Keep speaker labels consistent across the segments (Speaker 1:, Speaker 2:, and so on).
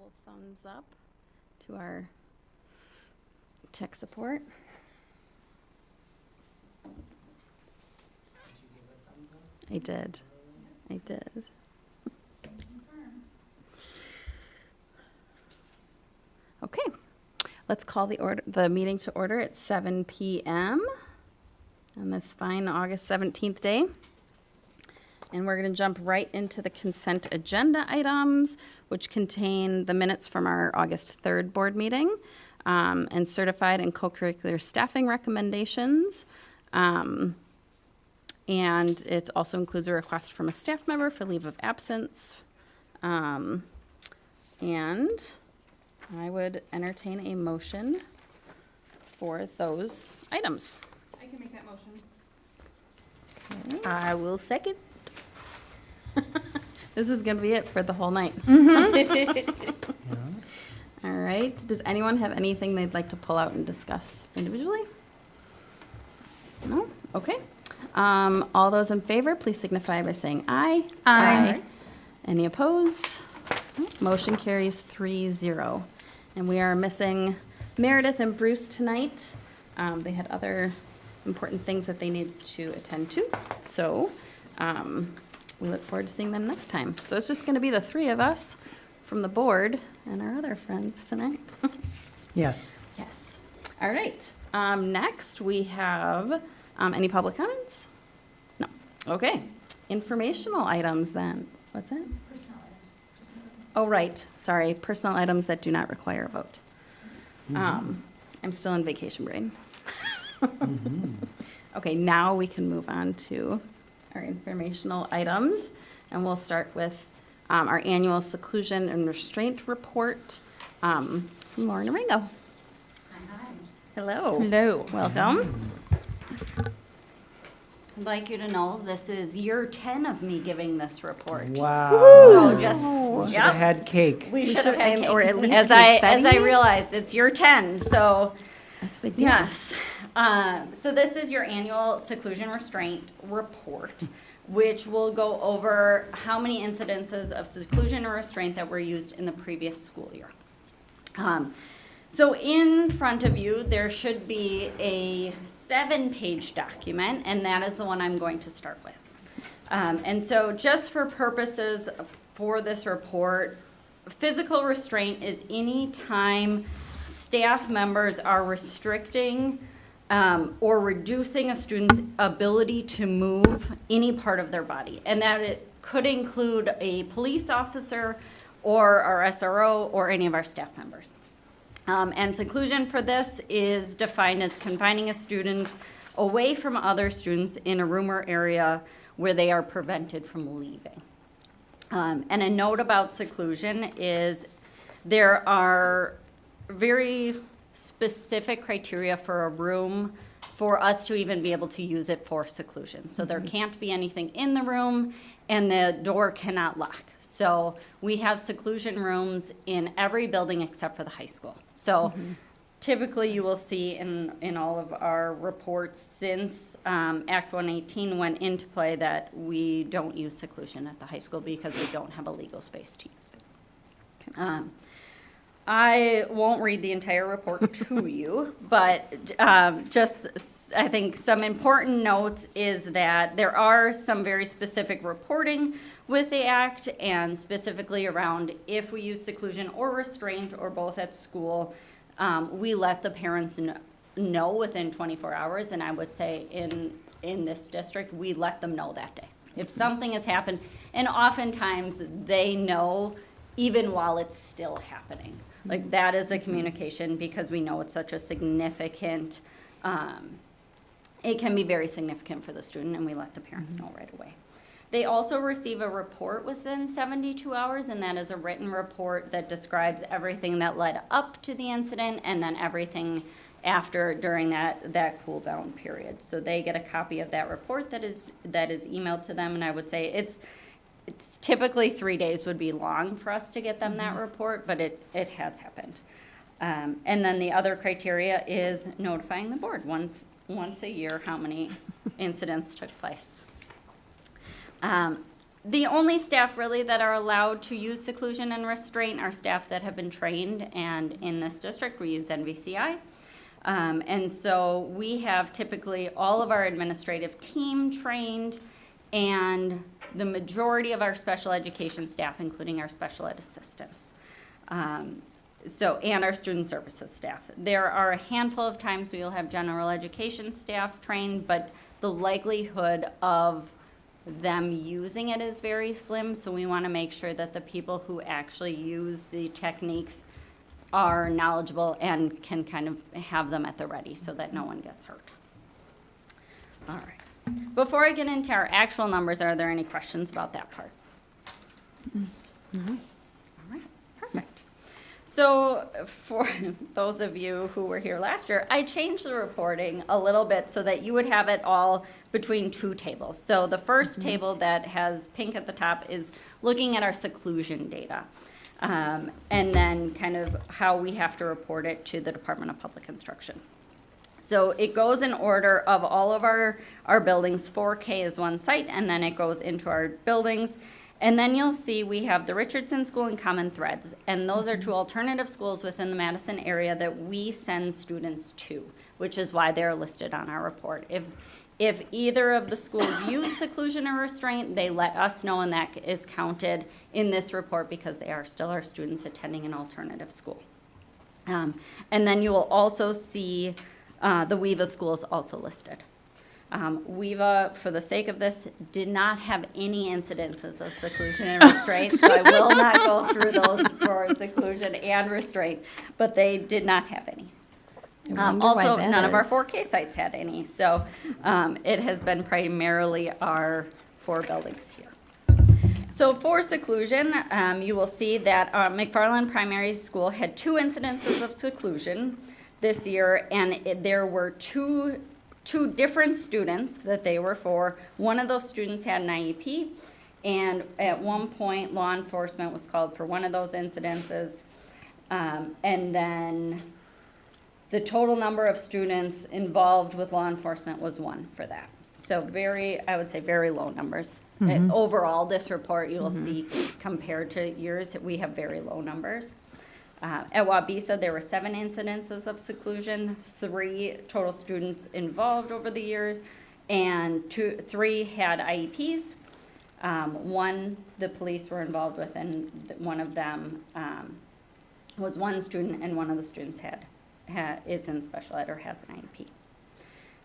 Speaker 1: little thumbs up to our tech support. I did. Okay, let's call the meeting to order at 7 p.m. on this fine August 17th day. And we're going to jump right into the consent agenda items, which contain the minutes from our August 3rd board meeting and certified and co-curricular staffing recommendations. And it also includes a request from a staff member for leave of absence. And I would entertain a motion for those items.
Speaker 2: I can make that motion.
Speaker 1: Okay.
Speaker 3: I will second.
Speaker 1: This is going to be it for the whole night. All right. Does anyone have anything they'd like to pull out and discuss individually? No? Okay. All those in favor, please signify by saying aye.
Speaker 3: Aye.
Speaker 1: Any opposed? Motion carries 3-0. And we are missing Meredith and Bruce tonight. They had other important things that they needed to attend to. So we look forward to seeing them next time. So it's just going to be the three of us from the board and our other friends tonight.
Speaker 3: Yes.
Speaker 1: Yes. All right. Next, we have any public comments? No. Okay. Informational items then. What's that?
Speaker 2: Personnel items.
Speaker 1: Oh, right. Sorry. Personal items that do not require a vote. I'm still in vacation brain. Okay, now we can move on to our informational items, and we'll start with our annual seclusion and restraint report from Lauren Arango.
Speaker 4: Hi.
Speaker 1: Hello.
Speaker 3: Hello.
Speaker 1: Welcome.
Speaker 4: I'd like you to know this is year 10 of me giving this report.
Speaker 3: Wow.
Speaker 4: So just,
Speaker 3: We should have had cake.
Speaker 4: we should have had
Speaker 1: and-
Speaker 4: cake.
Speaker 1: or at least
Speaker 4: as I
Speaker 1: confetti?
Speaker 4: realized it's year 10. So
Speaker 1: That's a big deal.
Speaker 4: yes. So this is your annual seclusion restraint report, which will go over how many incidences of seclusion or restraint that were used in the previous school year. So in front of you, there should be a 7-page document, and that is the one I'm going to start with. And so just for purposes for this report, physical restraint is any time staff members are restricting or reducing a student's ability to move any part of their body. And that it could include a police officer or our SRO or any of our staff members. And seclusion for this is defined as confining a student away from other students in a room or area where they are prevented from leaving. And a note about seclusion is there are very specific criteria for a room for us to even be able to use it for seclusion. So there can't be anything in the room and the door cannot lock. So we have seclusion rooms in every building except for the high school. So typically you will see in all of our reports since Act 118 went into play that we don't use seclusion at the high school because we don't have a legal space to use it. I won't read the entire report to you, but just I think some important notes is that there are some very specific reporting with the act, and specifically around if we use seclusion or restraint or both at school, we let the parents know within 24 hours, and I would say in this district, we let them know that day. If something has happened, and oftentimes they know even while it's still happening. Like that is a communication because we know it's such a significant, it can be very significant for the student, and we let the parents know right away. They also receive a report within 72 hours, and that is a written report that describes everything that led up to the incident and then everything after during that cool down period. So they get a copy of that report that is emailed to them, and I would say it's typically 3 days would be long for us to get them that report, but it has happened. And then the other criteria is notifying the board once a year how many incidents took place. The only staff really that are allowed to use seclusion and restraint are staff that have been trained, and in this district, we use NVCI. And so we have typically all of our administrative team trained, and the majority of our special education staff, including our special ed assistants. And our student services staff. There are a handful of times we will have general education staff trained, but the likelihood of them using it is very slim, so we want to make sure that the people who actually use the techniques are knowledgeable and can kind of have them at the ready so that no one gets hurt. All right. Before I get into our actual numbers, are there any questions about that part? All right, perfect. So for those of you who were here last year, I changed the reporting a little bit so that you would have it all between two tables. So the first table that has pink at the top is looking at our seclusion data. And then kind of how we have to report it to the Department of Public Instruction. So it goes in order of all of our buildings. 4K is one site, and then it goes into our buildings. And then you'll see we have the Richardson School and Common Threads, and those are two alternative schools within the Madison area that we send students to, which is why they're listed on our report. If either of the schools use seclusion or restraint, they let us know, and that is counted in this report because they are still our students attending an alternative school. And then you will also see the WEVA schools also listed. WEVA, for the sake of this, did not have any incidences of seclusion and restraint, so I will not go through those for seclusion and restraint, but they did not have any. Also, none of our 4K sites had any, so it has been primarily our 4 buildings here. So for seclusion, you will see that McFarland Primary School had 2 incidences of seclusion this year, and there were two different students that they were for. One of those students had an IEP, and at one point, law enforcement was called for one of those incidences, and then the total number of students involved with law enforcement was 1 for that. So I would say very low numbers. Overall, this report, you will see compared to yours, we have very low numbers. At Wabisa, there were 7 incidences of seclusion, 3 total students involved over the years, and 3 had IEPs. 1 the police were involved with, and one of them was 1 student, and one of the students is in special ed or has an IEP.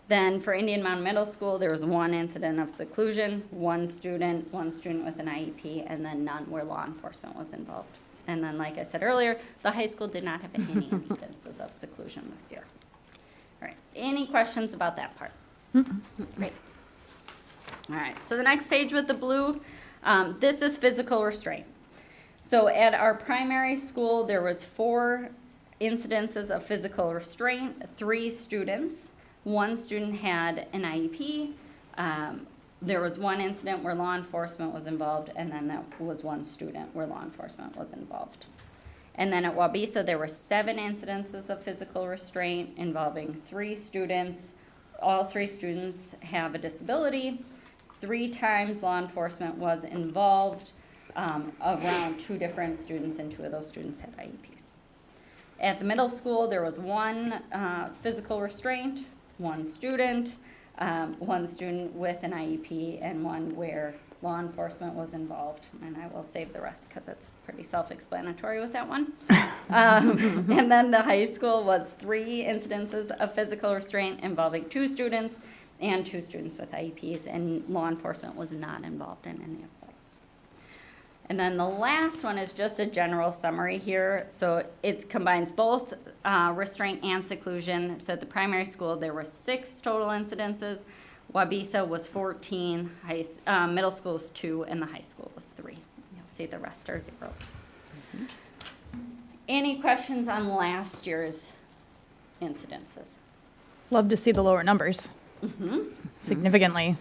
Speaker 4: Then for Indian Mountain Middle School, there was 1 incident of seclusion, 1 student with an IEP, and then none where law enforcement was involved. And then, like I said earlier, the high school did not have any instances of seclusion this year. All right, any questions about that part? Great. All right, so the next page with the blue, this is physical restraint. So at our primary school, there was 4 incidences of physical restraint, 3 students. 1 student had an IEP. There was 1 incident where law enforcement was involved, and then that was 1 student where law enforcement was involved. And then at Wabisa, there were 7 incidences of physical restraint involving 3 students. All 3 students have a disability. 3 times law enforcement was involved around 2 different students, and 2 of those students had IEPs. At the middle school, there was 1 physical restraint, 1 student, 1 student with an IEP, and 1 where law enforcement was involved. And I will save the rest because it's pretty self-explanatory with that one. And then the high school was 3 incidences of physical restraint involving 2 students and 2 students with IEPs, and law enforcement was not involved in any of those. And then the last one is just a general summary here. So it combines both restraint and seclusion. So at the primary school, there were 6 total incidences. Wabisa was 14, middle school was 2, and the high school was 3. You'll see the rest are zeros. Any questions on last year's incidences?
Speaker 5: Love to see the lower numbers. Significantly.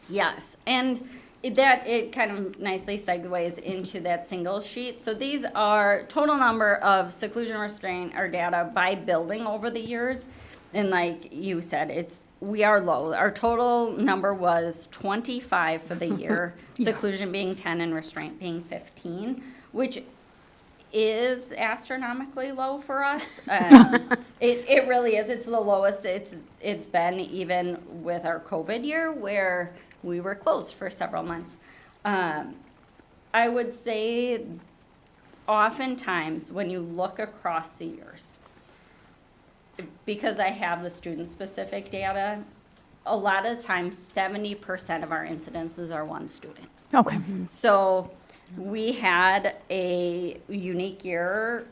Speaker 4: Yes, and it kind of nicely segues into that single sheet. So these are total number of seclusion restraint or data by building over the years. And like you said, we are low. Our total number was 25 for the year, seclusion being 10 and restraint being 15, which is astronomically low for us. It really is. It's the lowest it's been, even with our COVID year where we were closed for several months. I would say oftentimes when you look across the years, because I have the student-specific data, a lot of times 70% of our incidences are one student.
Speaker 5: Okay.
Speaker 4: So we had a unique year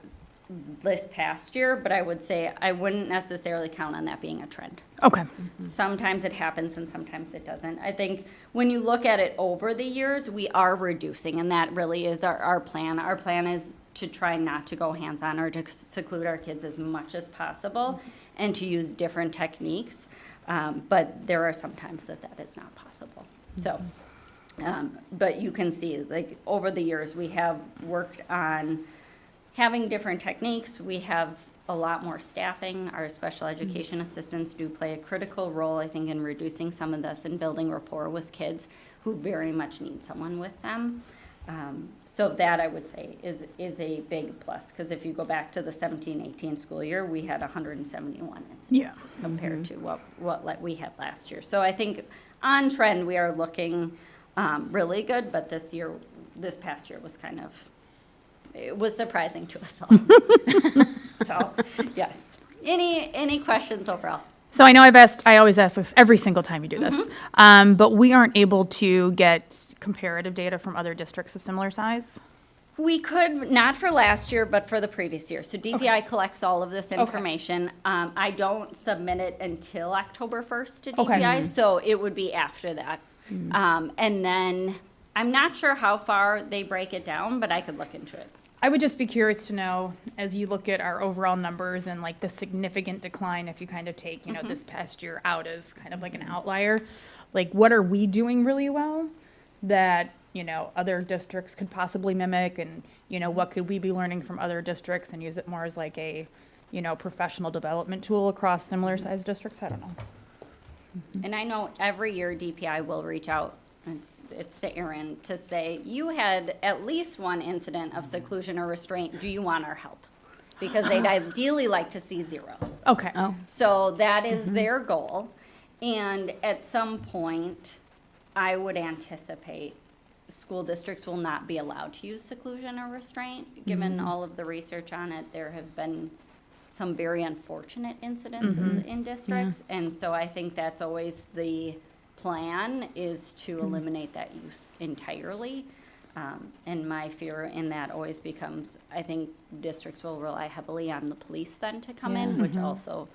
Speaker 4: this past year, but I would say I wouldn't necessarily count on that being a trend.
Speaker 5: Okay.
Speaker 4: Sometimes it happens and sometimes it doesn't. I think when you look at it over the years, we are reducing, and that really is our plan. Our plan is to try not to go hands-on or to seclude our kids as much as possible and to use different techniques. But there are some times that is not possible. So, but you can see, like, over the years, we have worked on having different techniques. We have a lot more staffing. Our special education assistants do play a critical role, I think, in reducing some of this and building rapport with kids who very much need someone with them. So that, I would say, is a big plus, because if you go back to the 17-18 school year, we had 171 incidences compared to what we had last year. So I think on trend, we are looking really good, but this past year was it was surprising to us all. So, yes. Any questions overall?
Speaker 5: So I know I always ask this every single time you do this, but we aren't able to get comparative data from other districts of similar size?
Speaker 4: We could, not for last year, but for the previous year. So DPI collects all of this information. I don't submit it until October 1st to DPI, so it would be after that. And then, I'm not sure how far they break it down, but I could look into it.
Speaker 5: I would just be curious to know, as you look at our overall numbers and like the significant decline, if you kind of take, this past year out as kind of like an outlier, like what are we doing really well that, other districts could possibly mimic, and, what could we be learning from other districts and use it more as like a, professional development tool across similar sized districts? I don't know.
Speaker 4: And I know every year DPI will reach out, it's to Erin, to say, you had at least one incident of seclusion or restraint. Do you want our help? Because they'd ideally like to see 0.
Speaker 5: Okay.
Speaker 4: So that is their goal. And at some point, I would anticipate school districts will not be allowed to use seclusion or restraint. Given all of the research on it, there have been some very unfortunate incidences in districts. And so I think that's always the plan, is to eliminate that use entirely. And my fear in that always becomes, I think districts will rely heavily on the police then to come in, which also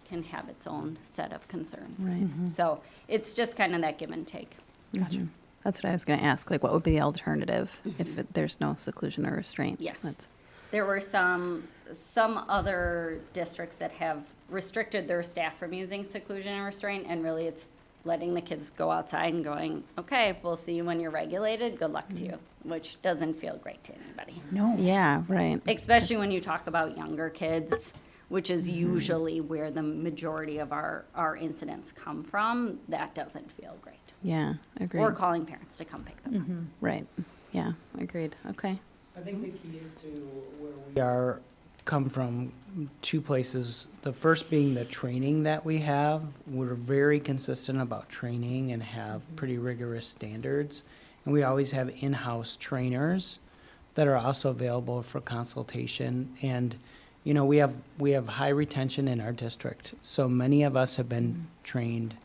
Speaker 4: can have its own set of concerns.
Speaker 1: Right.
Speaker 4: So it's just kind of that give and take.
Speaker 1: Gotcha. That's what I was going to ask. Like, what would be the alternative if there's no seclusion or restraint?
Speaker 4: Yes. There were some other districts that have restricted their staff from using seclusion and restraint, and really it's letting the kids go outside and going, okay, we'll see you when you're regulated, good luck to you, which doesn't feel great to anybody.
Speaker 5: No.
Speaker 1: Yeah, right.
Speaker 4: Especially when you talk about younger kids, which is usually where the majority of our incidents come from. That doesn't feel great.
Speaker 1: Yeah, agreed.
Speaker 4: Or calling parents to come pick them up.
Speaker 1: Right. Yeah, agreed. Okay.
Speaker 3: I think the key is to where we are come from 2 places. The first being the training that we have. We're very consistent about training and have pretty rigorous standards. And we always have in-house trainers that are also available for consultation. And, we have high retention in our district. So many of us have been trained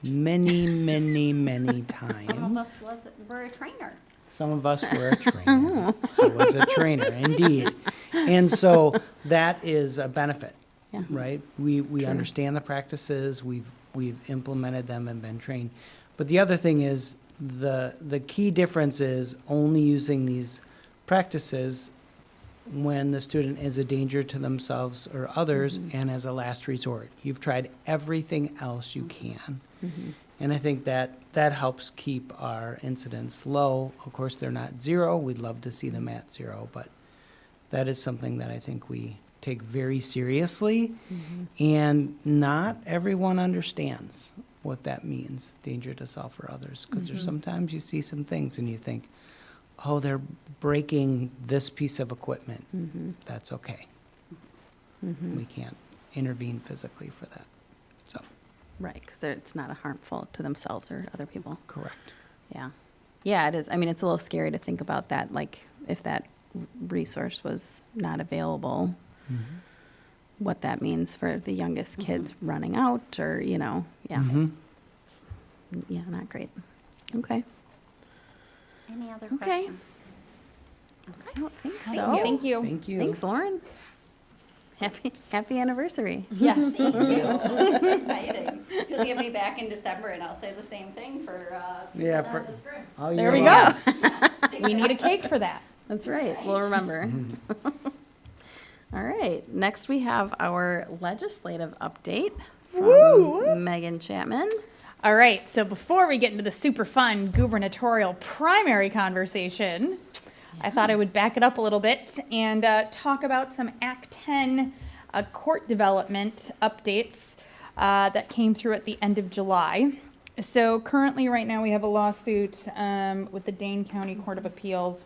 Speaker 3: many, many, many times.
Speaker 4: Some of us were a trainer.
Speaker 3: Some of us were a trainer. I was a trainer, indeed. And so that is a benefit,
Speaker 1: Yeah.
Speaker 3: right? We understand the practices, we've implemented them and been trained. But the other thing is, the key difference is only using these practices when the student is a danger to themselves or others and as a last resort. You've tried everything else you can. And I think that helps keep our incidents low. Of course, they're not 0. We'd love to see them at 0, but that is something that I think we take very seriously. And not everyone understands what that means, danger to self or others. Because there's sometimes you see some things and you think, oh, they're breaking this piece of equipment. That's okay. We can't intervene physically for that. So,
Speaker 1: Right, because it's not harmful to themselves or other people.
Speaker 3: correct.
Speaker 1: Yeah. Yeah, it is. I mean, it's a little scary to think about that, like if that resource was not available, what that means for the youngest kids running out or, yeah. Yeah, not great. Okay.
Speaker 4: Any other
Speaker 1: Okay.
Speaker 4: questions?
Speaker 1: I don't think so.
Speaker 5: Thank you.
Speaker 3: Thank you.
Speaker 1: Thanks, Lauren. Happy anniversary.
Speaker 5: Yes.
Speaker 4: Thank you. That's exciting. You'll get me back in December and I'll say the same thing for,
Speaker 3: Yeah,
Speaker 4: the
Speaker 3: for-
Speaker 4: spring.
Speaker 3: Oh,
Speaker 5: There
Speaker 3: you're
Speaker 5: we
Speaker 3: welcome.
Speaker 5: go. We need a cake for that.
Speaker 1: That's right. We'll remember. All right. Next, we have our legislative update from Megan Chapman.
Speaker 5: All right, so before we get into the super fun gubernatorial primary conversation, I thought I would back it up a little bit and talk about some Act 10 court development updates that came through at the end of July. So currently, right now, we have a lawsuit with the Dane County Court of Appeals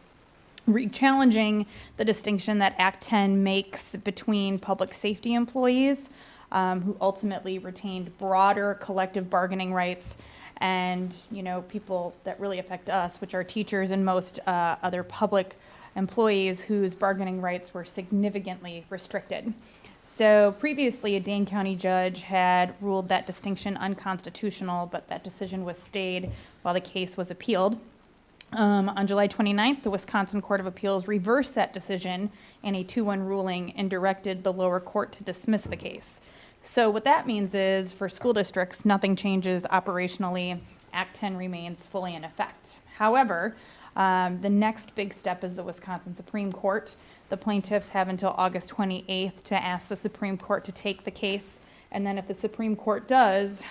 Speaker 5: challenging the distinction that Act 10 makes between public safety employees who ultimately retained broader collective bargaining rights and, people that really affect us, which are teachers and most other public employees whose bargaining rights were significantly restricted. So previously, a Dane County judge had ruled that distinction unconstitutional, but that decision was stayed while the case was appealed. On July 29th, the Wisconsin Court of Appeals reversed that decision in a 2-1 ruling and directed the lower court to dismiss the case. So what that means is, for school districts, nothing changes operationally. Act 10 remains fully in effect. However, the next big step is the Wisconsin Supreme Court. The plaintiffs have until August 28th to ask the Supreme Court to take the case. And then if the Supreme Court does,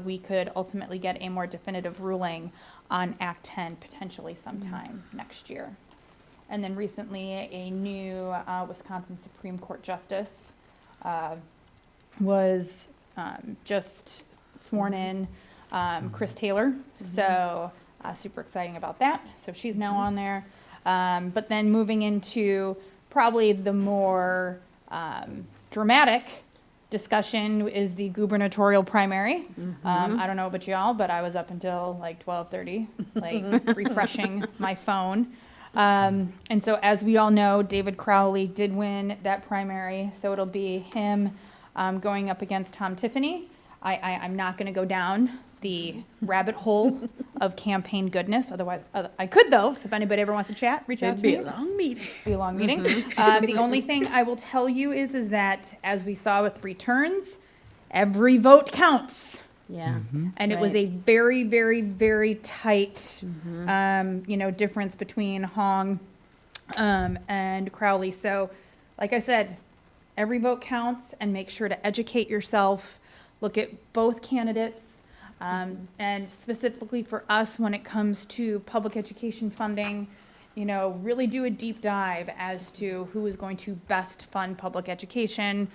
Speaker 5: we could ultimately get a more definitive ruling on Act 10 potentially sometime next year. And then recently, a new Wisconsin Supreme Court justice was just sworn in, Chris Taylor. So super exciting about that. So she's now on there. But then moving into probably the more dramatic discussion is the gubernatorial primary. I don't know about y'all, but I was up until like 12:30, like refreshing my phone. And so as we all know, David Crowley did win that primary. So it'll be him going up against Tom Tiffany. I'm not going to go down the rabbit hole of campaign goodness. Otherwise, I could though. So if anybody ever wants to chat, reach out to me.
Speaker 6: It'd be a long meeting.
Speaker 5: Be a long meeting. The only thing I will tell you is that as we saw with returns, every vote counts.
Speaker 1: Yeah.
Speaker 5: And it was
Speaker 1: Right.
Speaker 5: a very, very, very tight, difference between Hong and Crowley. So, like I said, every vote counts, and make sure to educate yourself. Look at both candidates, and specifically for us when it comes to public education funding, really do a deep dive as to who is going to best fund public education,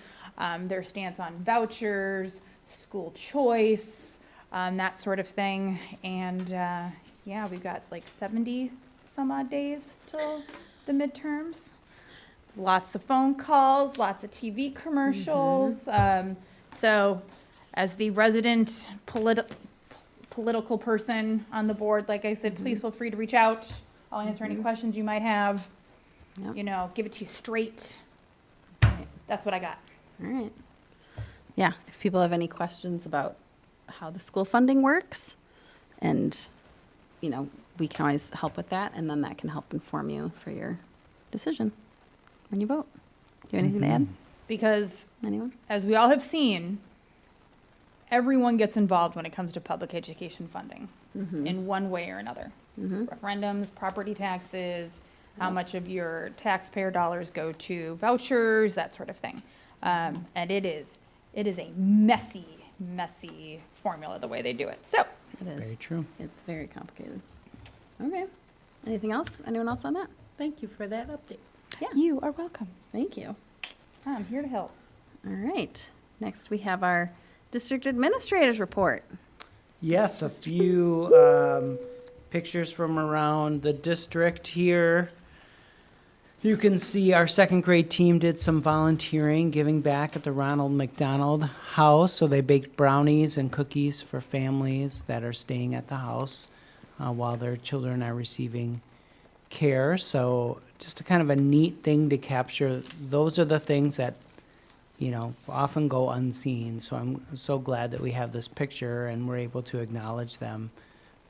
Speaker 5: their stance on vouchers, school choice, that sort of thing. And we've got like 70 some odd days till the midterms. Lots of phone calls, lots of TV commercials. So as the resident political person on the board, like I said, please feel free to reach out. I'll answer any questions you might have.
Speaker 1: Yep.
Speaker 5: Give it to you straight.
Speaker 1: That's right.
Speaker 5: That's what I got.
Speaker 1: All right. Yeah, if people have any questions about how the school funding works, and, we can always help with that, and then that can help inform you for your decision when you vote. Do you have anything to add?
Speaker 5: Because
Speaker 1: Anyone?
Speaker 5: as we all have seen, everyone gets involved when it comes to public education funding in one way or another. Referendums, property taxes, how much of your taxpayer dollars go to vouchers, that sort of thing. And it is a messy formula the way they do it. So
Speaker 1: It is.
Speaker 3: Very true.
Speaker 1: It's very complicated. Okay. Anything else? Anyone else on that?
Speaker 6: Thank you for that update.
Speaker 1: Yeah.
Speaker 5: you are welcome.
Speaker 1: Thank you.
Speaker 5: I'm here to help.
Speaker 1: All right. Next, we have our district administrators report.
Speaker 3: Yes, a few pictures from around the district here. You can see our second grade team did some volunteering, giving back at the Ronald McDonald House. So they baked brownies and cookies for families that are staying at the house while their children are receiving care. So just a kind of a neat thing to capture. Those are the things that, you know, often go unseen. So I'm so glad that we have this picture and we're able to acknowledge them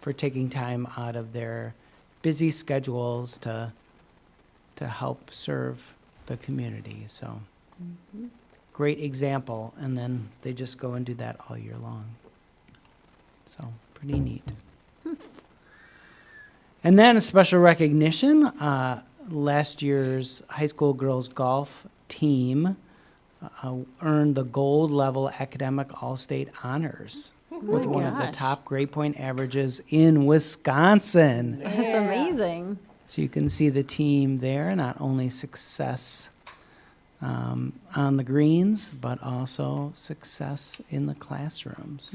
Speaker 3: for taking time out of their busy schedules to help serve the community. So great example. And then they just go and do that all year long. So pretty neat. And then a special recognition. Last year's high school girls golf team earned the gold level academic all-state honors with one of the
Speaker 1: gosh.
Speaker 3: top grade point averages in Wisconsin.
Speaker 1: That's amazing.
Speaker 3: So you can see the team there, not only success on the greens, but also success in the classrooms.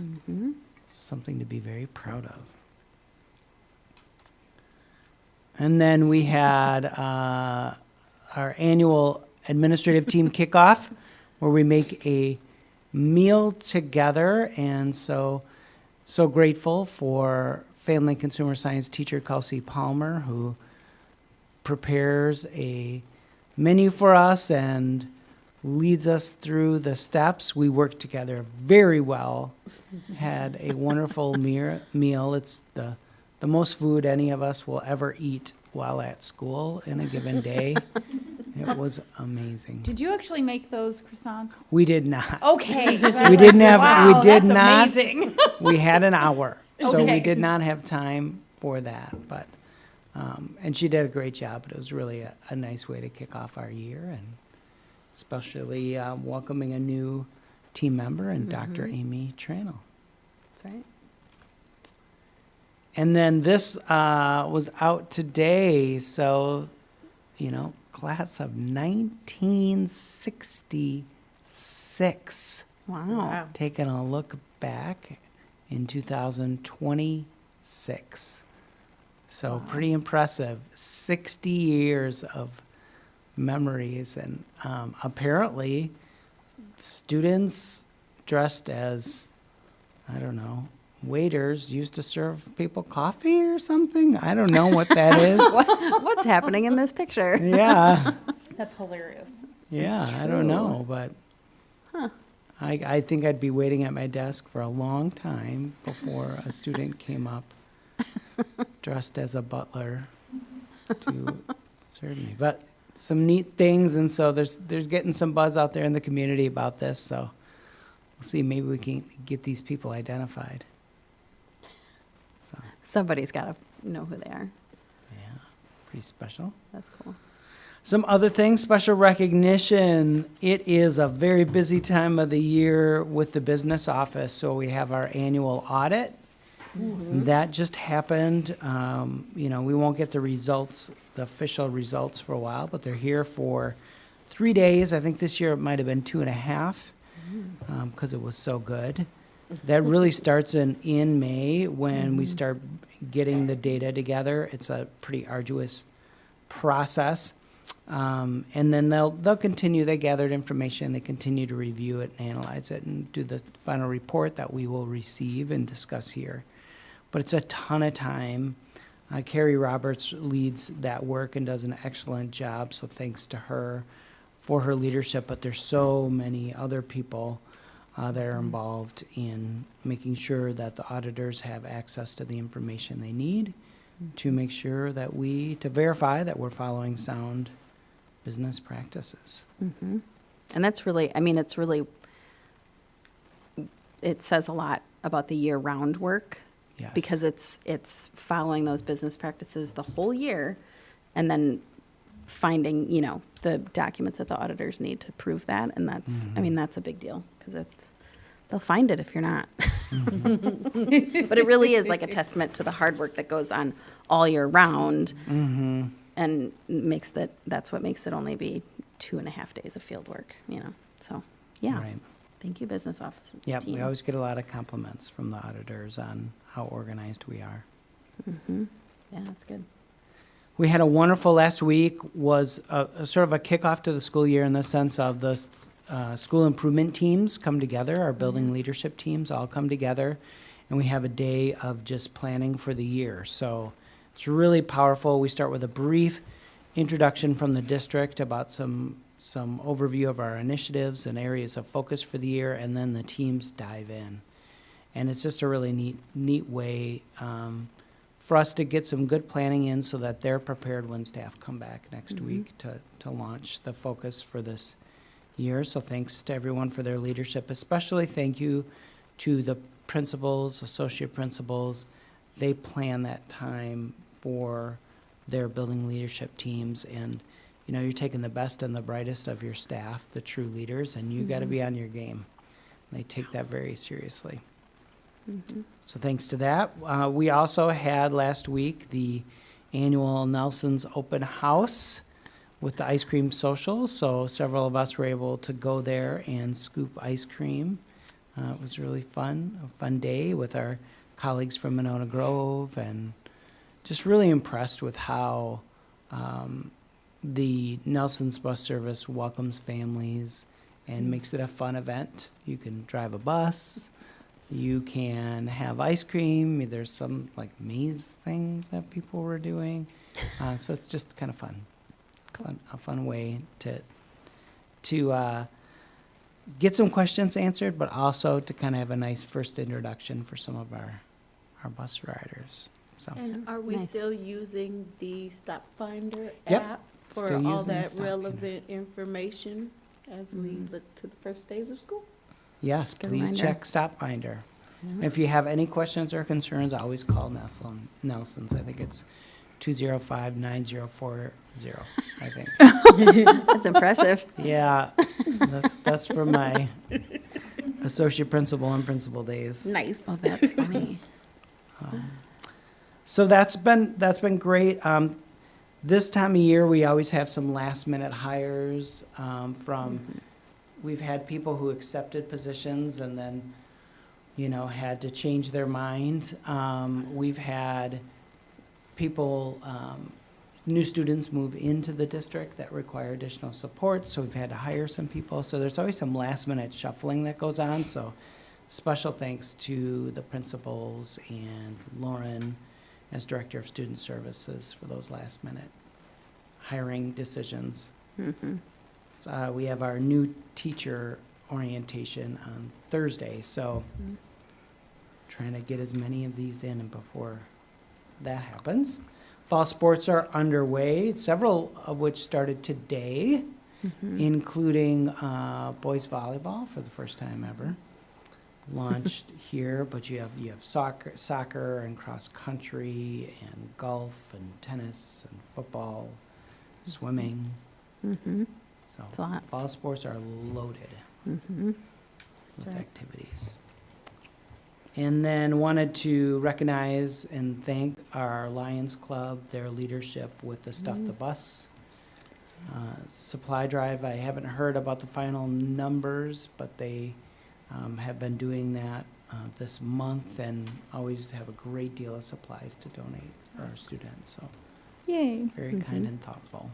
Speaker 3: Something to be very proud of. And then we had our annual administrative team kickoff, where we make a meal together, and so grateful for Family and Consumer Science teacher Kelsey Palmer, who prepares a menu for us and leads us through the steps. We worked together very well, had a wonderful meal. It's the most food any of us will ever eat while at school in a given day. It was amazing.
Speaker 5: Did you actually make those croissants?
Speaker 3: We did not.
Speaker 5: Okay.
Speaker 3: We didn't have,
Speaker 5: Wow,
Speaker 3: we did
Speaker 5: that's
Speaker 3: not.
Speaker 5: amazing.
Speaker 3: We had an hour, so we
Speaker 5: Okay.
Speaker 3: did not have time for that. But, and she did a great job. But it was really a nice way to kick off our year, and especially welcoming a new team member and Dr. Amy Tranel.
Speaker 1: That's right.
Speaker 3: And then this was out today, so, you know, class of 1966.
Speaker 1: Wow.
Speaker 3: Taking a look back in 2026. So pretty impressive. 60 years of memories, and apparently students dressed as, I don't know, waiters used to serve people coffee or something. I don't know what that is.
Speaker 1: What's happening in this picture?
Speaker 3: Yeah.
Speaker 5: That's hilarious.
Speaker 3: Yeah, I don't know, but I think I'd be waiting at my desk for a long time before a student came up dressed as a butler to serve me. But some neat things, and so there's getting some buzz out there in the community about this, so we'll see, maybe we can get these people identified. So,
Speaker 1: Somebody's got to know who they are.
Speaker 3: yeah, pretty special.
Speaker 1: That's cool.
Speaker 3: Some other things, special recognition. It is a very busy time of the year with the business office. So we have our annual audit. That just happened. You know, we won't get the results, the official results for a while, but they're here for 3 days. I think this year it might have been 2.5 because it was so good. That really starts in May when we start getting the data together. It's a pretty arduous process. And then they'll continue, they gathered information, they continue to review it and analyze it and do the final report that we will receive and discuss here. But it's a ton of time. Carrie Roberts leads that work and does an excellent job, so thanks to her for her leadership. But there's so many other people that are involved in making sure that the auditors have access to the information they need to make sure that to verify that we're following sound business practices.
Speaker 1: And that's really, I mean, it's really, it says a lot about the year-round work.
Speaker 3: Yes.
Speaker 1: Because it's following those business practices the whole year, and then finding, you know, the documents that the auditors need to prove that. And that's, I mean, that's a big deal, because they'll find it if you're not. But it really is like a testament to the hard work that goes on all year round, and that's what makes it only be 2.5 days of field work, so, yeah.
Speaker 3: Right.
Speaker 1: Thank you, business office
Speaker 3: Yep, we
Speaker 1: team.
Speaker 3: always get a lot of compliments from the auditors on how organized we are.
Speaker 1: Yeah, that's good.
Speaker 3: We had a wonderful last week, was a sort of a kickoff to the school year in the sense of the school improvement teams come together, our building leadership teams all come together, and we have a day of just planning for the year. So it's really powerful. We start with a brief introduction from the district about some overview of our initiatives and areas of focus for the year, and then the teams dive in. And it's just a really neat way for us to get some good planning in so that they're prepared when staff come back next week to launch the focus for this year. So thanks to everyone for their leadership. Especially thank you to the principals, associate principals. They plan that time for their building leadership teams, and you're taking the best and the brightest of your staff, the true leaders, and you got to be on your game. They take that very seriously. So thanks to that. We also had last week the annual Nelson's Open House with the ice cream social. So several of us were able to go there and scoop ice cream. It was really fun, a fun day with our colleagues from Monona Grove, and just really impressed with how the Nelson's bus service welcomes families and makes it a fun event. You can drive a bus. You can have ice cream. There's some like maze thing that people were doing. So it's just kind of fun. A fun way to get some questions answered, but also to kind of have a nice first introduction for some of our bus riders. So
Speaker 6: And are we
Speaker 1: Nice.
Speaker 6: still using the Stop Finder
Speaker 3: Yep,
Speaker 6: app for
Speaker 3: still
Speaker 6: all
Speaker 3: using
Speaker 6: that
Speaker 3: Stop Finder.
Speaker 6: relevant information as we look to the first days of school?
Speaker 3: yes,
Speaker 1: Good
Speaker 3: please
Speaker 1: reminder.
Speaker 3: check Stop Finder. If you have any questions or concerns, always call Nelson's. I think it's 205-9040, I think.
Speaker 1: That's impressive.
Speaker 3: Yeah, that's from my associate principal and principal days.
Speaker 6: Nice.
Speaker 1: Oh, that's funny.
Speaker 3: So that's been great. This time of year, we always have some last minute hires we've had people who accepted positions and then, had to change their mind. We've had people, new students move into the district that require additional support, so we've had to hire some people. So there's always some last minute shuffling that goes on. So special thanks to the principals and Lauren as Director of Student Services for those last minute hiring decisions. We have our new teacher orientation on Thursday, so trying to get as many of these in and before that happens. Fall sports are underway, several of which started today, including boys volleyball for the first time ever. Launched here, but you have soccer and cross country and golf and tennis and football, swimming. So
Speaker 1: It's a lot.
Speaker 3: fall sports are loaded with
Speaker 1: right.
Speaker 3: activities. And then wanted to recognize and thank our Lions Club, their leadership with the Stuff the Bus supply drive. I haven't heard about the final numbers, but they have been doing that this month and always have a great deal of supplies to donate for our students. So
Speaker 5: Yay.
Speaker 3: very kind and thoughtful.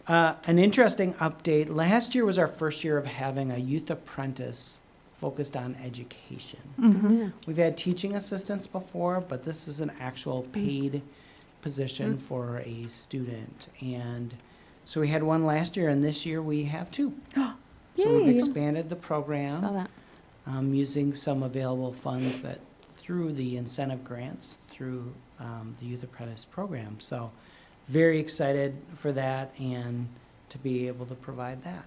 Speaker 3: An interesting update. Last year was our first year of having a youth apprentice focused on education. We've had teaching assistants before, but this is an actual paid position for a student. And so we had one last year, and this year we have two. So we've
Speaker 5: Yay.
Speaker 3: expanded the
Speaker 1: Saw
Speaker 3: program
Speaker 1: that.
Speaker 3: using some available funds that through the incentive grants through the youth apprentice program. So very excited for that and to be able to provide that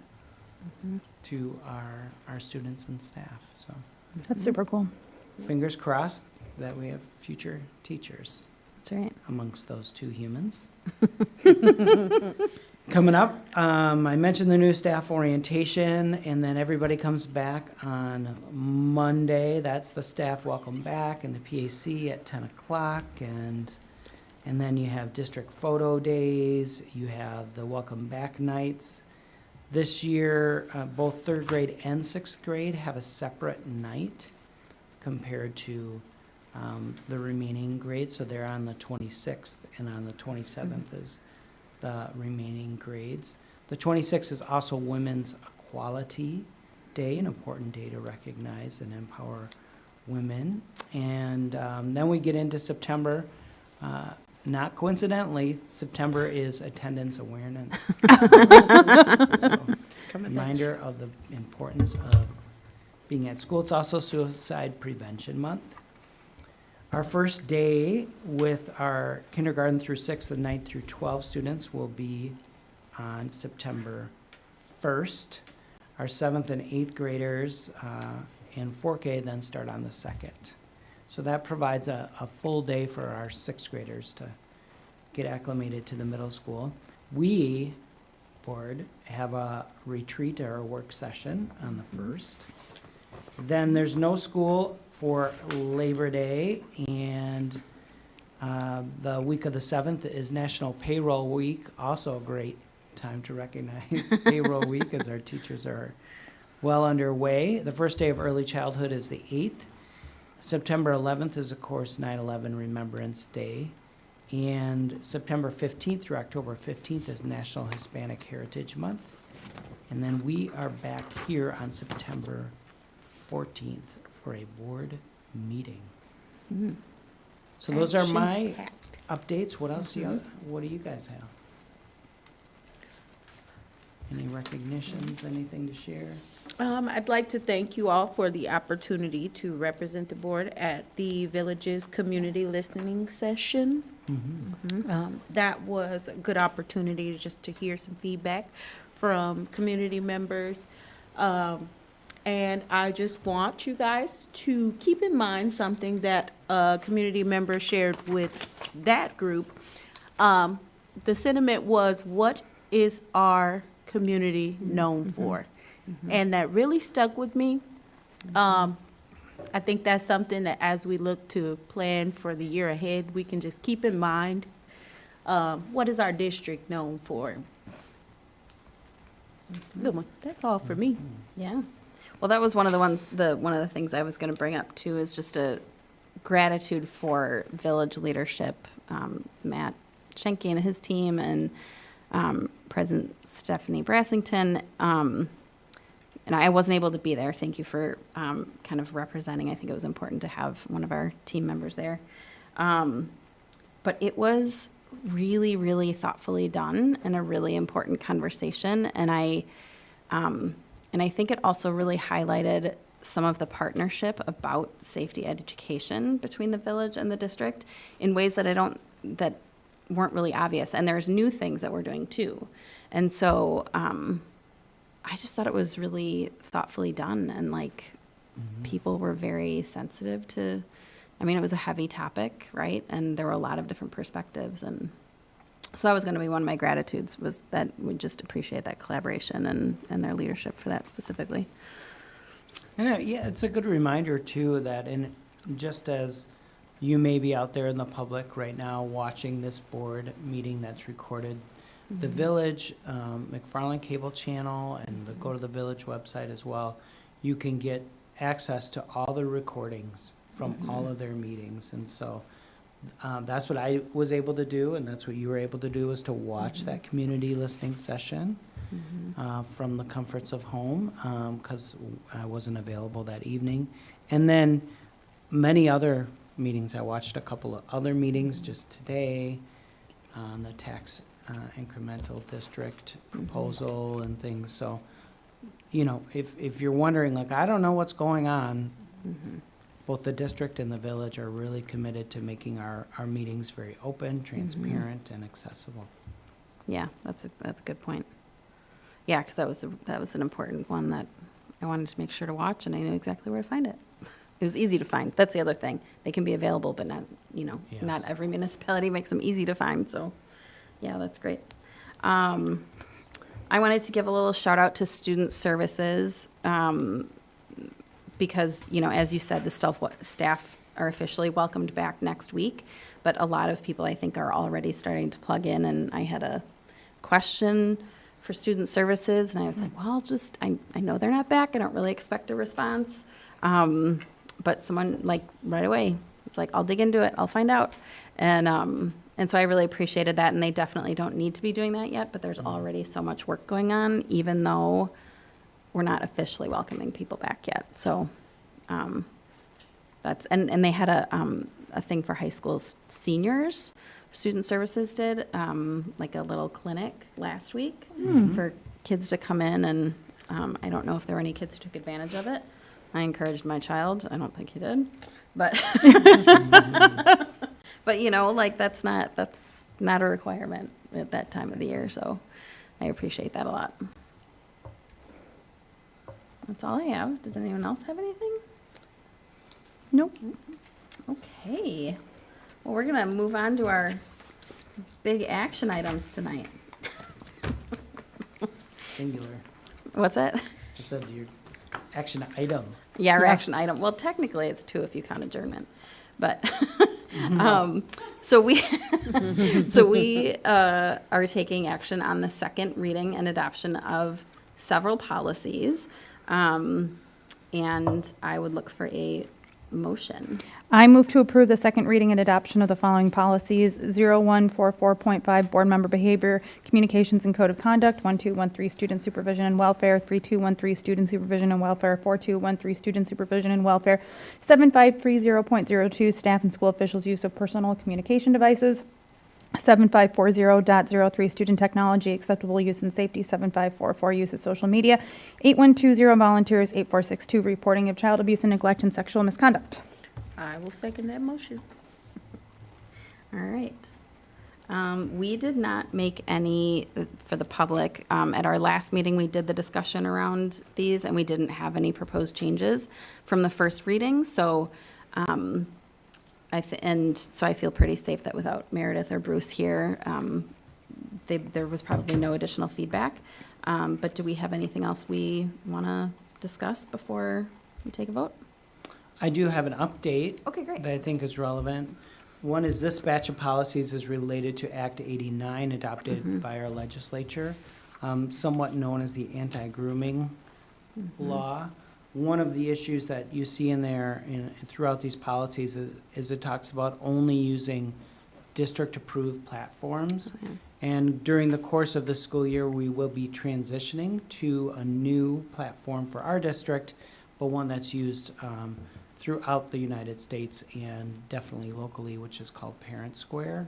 Speaker 3: to our students and staff. So
Speaker 5: That's super cool.
Speaker 3: fingers crossed that we have future teachers
Speaker 1: That's right.
Speaker 3: amongst those two humans. Coming up, I mentioned the new staff orientation, and then everybody comes back on Monday. That's the staff welcome back and the PAC at 10 o'clock, and And then you have district photo days, you have the welcome back nights. This year, both third grade and sixth grade have a separate night compared to the remaining grades. So they're on the 26th, and on the 27th is the remaining grades. The 26th is also Women's Equality Day, an important day to recognize and empower women. And then we get into September. Not coincidentally, September is attendance awareness. So, reminder of the importance of being at school. It's also Suicide Prevention Month. Our first day with our kindergarten through 6th and 9th through 12 students will be on September 1st. Our 7th and 8th graders in 4K then start on the 2nd. So that provides a full day for our 6th graders to get acclimated to the middle school. We, board, have a retreat or a work session on the 1st. Then there's no school for Labor Day, and the week of the 7th is National Payroll Week, also a great time to recognize Payroll Week as our teachers are well underway. The first day of early childhood is the 8th. September 11th is, of course, 9/11 Remembrance Day. And September 15th through October 15th is National Hispanic Heritage Month. And then we are back here on September 14th for a board meeting. So those are my updates. What else what do you guys have? Any recognitions, anything to share?
Speaker 6: I'd like to thank you all for the opportunity to represent the board at the Village's community listening session. That was a good opportunity just to hear some feedback from community members. And I just want you guys to keep in mind something that a community member shared with that group. The sentiment was, what is our community known for? And that really stuck with me. I think that's something that as we look to plan for the year ahead, we can just keep in mind, what is our district known for? Good one. That's all for me.
Speaker 1: Yeah. Well, that was one of the things I was going to bring up too, is just a gratitude for village leadership, Matt Schenke and his team, and President Stephanie Brassington. And I wasn't able to be there. Thank you for kind of representing. I think it was important to have one of our team members there. But it was really, really thoughtfully done and a really important conversation. And I think it also really highlighted some of the partnership about safety education between the village and the district in ways that weren't really obvious. And there's new things that we're doing too. And so I just thought it was really thoughtfully done, and people were very sensitive to, it was a heavy topic, right? And there were a lot of different perspectives. And so that was going to be one of my gratitudes, was that we just appreciate that collaboration and their leadership for that specifically.
Speaker 3: And yeah, it's a good reminder too that just as you may be out there in the public right now watching this board meeting that's recorded, the Village, McFarland Cable Channel, and go to the Village website as well, you can get access to all the recordings from all of their meetings. And so that's what I was able to do, and that's what you were able to do, is to watch that community listening session from the comforts of home, because I wasn't available that evening. And then many other meetings. I watched a couple of other meetings just today on the tax incremental district proposal and things. So, if you're wondering, I don't know what's going on, both the district and the village are really committed to making our meetings very open, transparent, and accessible.
Speaker 1: Yeah, that's a good point. Yeah, because that was an important one that I wanted to make sure to watch, and I knew exactly where to find it. It was easy to find. That's the other thing. They can be available, but not, not every municipality makes them easy to find. So, yeah, that's great. I wanted to give a little shout out to student services, because, as you said, the staff are officially welcomed back next week. But a lot of people, I think, are already starting to plug in. And I had a question for student services, and I was like, well, I know they're not back. I don't really expect a response. But someone, like, right away, was like, I'll dig into it. I'll find out. And so I really appreciated that. And they definitely don't need to be doing that yet, but there's already so much work going on, even though we're not officially welcoming people back yet. So and they had a thing for high school seniors. Student services did like a little clinic last week for kids to come in, and I don't know if there were any kids who took advantage of it. I encouraged my child. I don't think he did, but but like that's not a requirement at that time of the year. So I appreciate that a lot. That's all I have. Does anyone else have anything?
Speaker 5: Nope.
Speaker 1: Okay. Well, we're going to move on to our big action items tonight.
Speaker 3: Singular.
Speaker 1: What's that?
Speaker 3: I said your action item.
Speaker 1: Yeah, our
Speaker 5: Yeah.
Speaker 1: action item. Well, technically, it's 2 if you count adjournment. But, so we are taking action on the second reading and adoption of several policies. And I would look for a motion.
Speaker 5: I move to approve the second reading and adoption of the following policies: 0144.5 Board Member Behavior, Communications and Code of Conduct; 1213 Student Supervision and Welfare; 3213 Student Supervision and Welfare; 4213 Student Supervision and Welfare; 7530.02 Staff and School Officials' Use of Personal Communication Devices; 7540.03 Student Technology, Acceptable Use and Safety; 7544 Use of Social Media; 8120 Volunteers; 8462 Reporting of Child Abuse and Neglect and Sexual Misconduct.
Speaker 6: I will second that motion.
Speaker 1: All right. We did not make any for the public. At our last meeting, we did the discussion around these, and we didn't have any proposed changes from the first reading. So, so I feel pretty safe that without Meredith or Bruce here, there was probably no additional feedback. But do we have anything else we want to discuss before we take a vote?
Speaker 3: I do have an update.
Speaker 1: Okay, great.
Speaker 3: That I think is relevant. One is this batch of policies is related to Act 89 adopted by our legislature, somewhat known as the anti-grooming law. One of the issues that you see in there throughout these policies is it talks about only using district-approved platforms.
Speaker 1: Okay.
Speaker 3: And during the course of the school year, we will be transitioning to a new platform for our district, but one that's used throughout the United States and definitely locally, which is called Parent Square.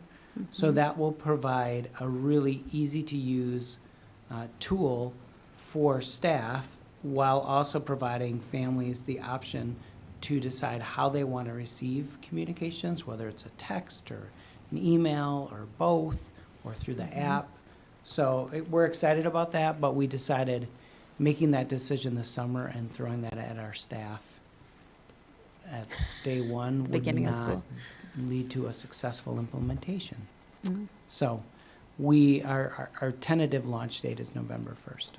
Speaker 3: So that will provide a really easy-to-use tool for staff while also providing families the option to decide how they want to receive communications, whether it's a text or an email or both, or through the app. So we're excited about that, but we decided making that decision this summer and throwing that at our staff at day one would
Speaker 1: Beginning of
Speaker 3: not
Speaker 1: school.
Speaker 3: lead to a successful implementation.
Speaker 1: Mhm.
Speaker 3: So our tentative launch date is November 1st.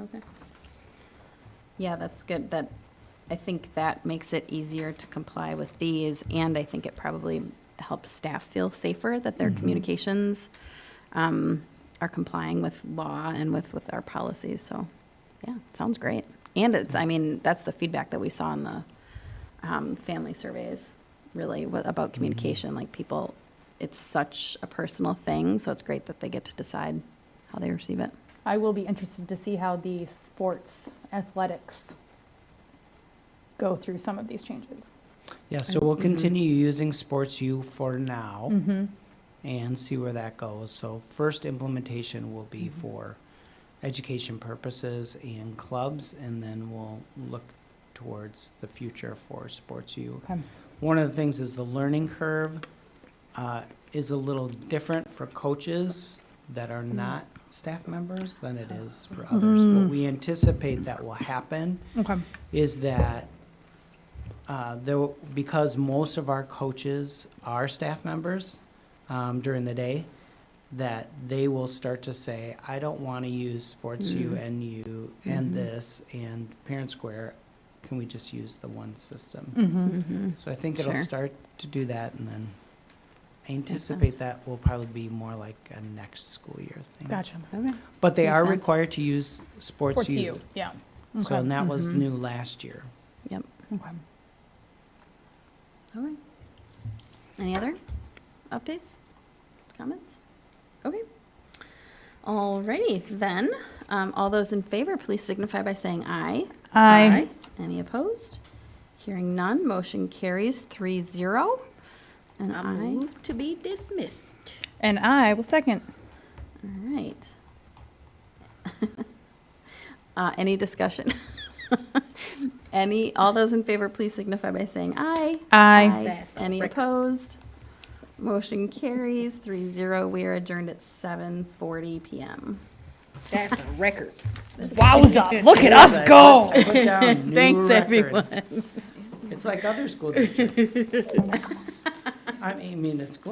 Speaker 1: Okay. Yeah, that's good. I think that makes it easier to comply with these, and I think it probably helps staff feel safer that their communications are complying with law and with our policies. So, yeah, it sounds great. And that's the feedback that we saw in the family surveys, really, about communication. Like people, it's such a personal thing, so it's great that they get to decide how they receive it.
Speaker 5: I will be interested to see how the sports athletics go through some of these changes.
Speaker 3: Yeah, so we'll continue using Sports U for now and see where that goes. So first implementation will be for education purposes and clubs, and then we'll look towards the future for Sports U.
Speaker 5: Okay.
Speaker 3: One of the things is the learning curve is a little different for coaches that are not staff members than it is for others. What we anticipate that will happen
Speaker 5: Okay.
Speaker 3: is that because most of our coaches are staff members during the day, that they will start to say, I don't want to use Sports U and U and this and Parent Square can we just use the one system?
Speaker 5: Mm-hmm.
Speaker 3: So I think it'll
Speaker 1: Sure.
Speaker 3: start to do that, and then I
Speaker 1: sense.
Speaker 3: anticipate that will probably be more like a next school year thing.
Speaker 5: Gotcha.
Speaker 1: Okay.
Speaker 3: But they
Speaker 1: Makes
Speaker 3: are
Speaker 1: sense.
Speaker 3: required to use Sports
Speaker 5: Sports
Speaker 3: U.
Speaker 5: U, yeah.
Speaker 3: So,
Speaker 5: Okay.
Speaker 3: and that was
Speaker 1: Mhm.
Speaker 3: new last year.
Speaker 1: Yep.
Speaker 5: Okay.
Speaker 1: Okay. Any other updates, comments? Okay. Alrighty, then, all those in favor, please signify by saying aye.
Speaker 5: Aye.
Speaker 1: Any opposed? Hearing none, motion carries 3-0. And
Speaker 6: I
Speaker 1: I,
Speaker 6: move to be dismissed.
Speaker 5: And I will second.
Speaker 1: all right. Any discussion? All those in favor, please signify by saying aye.
Speaker 5: Aye.
Speaker 6: That's a
Speaker 1: Any
Speaker 6: record.
Speaker 1: opposed? Motion carries 3-0. We are adjourned at 7:40 PM.
Speaker 6: That's a record.
Speaker 5: Wowza, look at us go.
Speaker 3: I put down new
Speaker 6: Thanks,
Speaker 3: record.
Speaker 6: everyone.
Speaker 3: It's like other school districts. I mean, it's great.